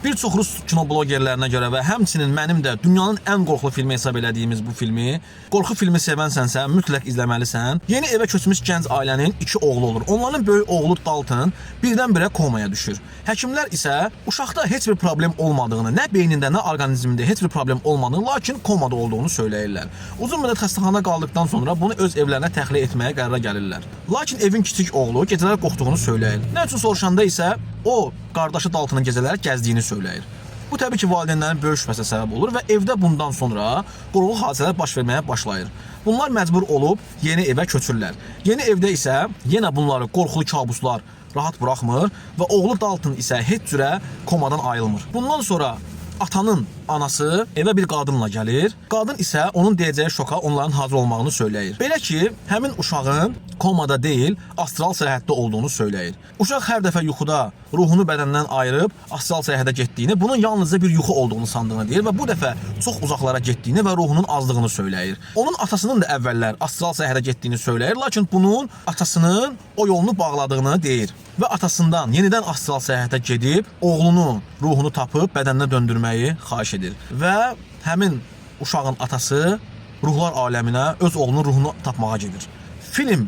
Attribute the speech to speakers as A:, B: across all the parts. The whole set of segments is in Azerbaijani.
A: Bir çox Rus kinoblogerlərinə görə və həmçinin mənim də dünyanın ən qorxulu filmi hesab elədiyimiz bu filmi, qorxu filmi sevənsənsə mütləq izləməlisən. Yeni evə köçmüş gənc ailənin 2 oğlu olur. Onların böyük oğlu Dalton birdən-birə komaya düşür. Həkimlər isə uşaqda heç bir problem olmadığını, nə beynində, nə orqanizmində heç bir problem olmadığını, lakin komada olduğunu söyləyirlər. Uzun müddət xəstəxanada qaldıqdan sonra bunu öz evlərinə təxliyə etməyə qərara gəlirlər. Lakin evin kiçik oğlu gecələr qorxduğunu söyləyir. Nə üçün soruşanda isə o qardaşı Daltonun gecələr gəzdiyini söyləyir. Bu təbii ki, valideynlərin böyük şübhəsinə səbəb olur və evdə bundan sonra qorxulu hadisələr baş verməyə başlayır. Bunlar məcbur olub yeni evə köçürlər. Yeni evdə isə yenə bunları qorxulu kabuslar rahat buraxmır və oğlu Dalton isə heç cürə komadan ayrılmır. Bundan sonra atanın anası evə bir qadınla gəlir. Qadın isə onun deyəcəyi şoka onların hazır olmağını söyləyir. Belə ki, həmin uşağın komada deyil, astral səyahətdə olduğunu söyləyir. Uşaq hər dəfə yuxuda ruhunu bədəndən ayırıb astral səyahətə getdiyini, bunun yalnızca bir yuxu olduğunu sandığını deyir və bu dəfə çox uzaqlara getdiyini və ruhunun azdığını söyləyir. Onun atasının da əvvəllər astral səyahətə getdiyini söyləyir, lakin bunun atasının o yolunu bağladığını deyir. Və atasından yenidən astral səyahətə gedib oğlunun ruhunu tapıb bədəninə döndürməyi xahiş edir. Və həmin uşağın atası ruhlar aləminə öz oğlunun ruhunu tapmağa gedir. Film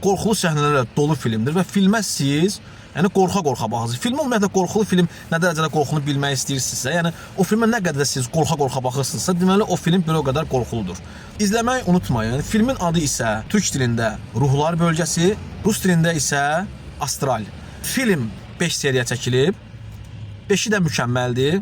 A: qorxulu səhnələrlə dolu filmdir və filmə siz qorxa-qorxa baxırsınız. Film ümumiyyətlə qorxulu film nə dərəcədə qorxunu bilmək istəyirsinizsə, yəni o filmə nə qədər siz qorxa-qorxa baxırsınızsa, deməli o film bir o qədər qorxuludur. İzləməyi unutmayın. Filmin adı isə türk dilində Ruhlar bölgəsi, rus dilində isə Astral. Film 5 seriya çəkilib. 5-i də mükəmməldir.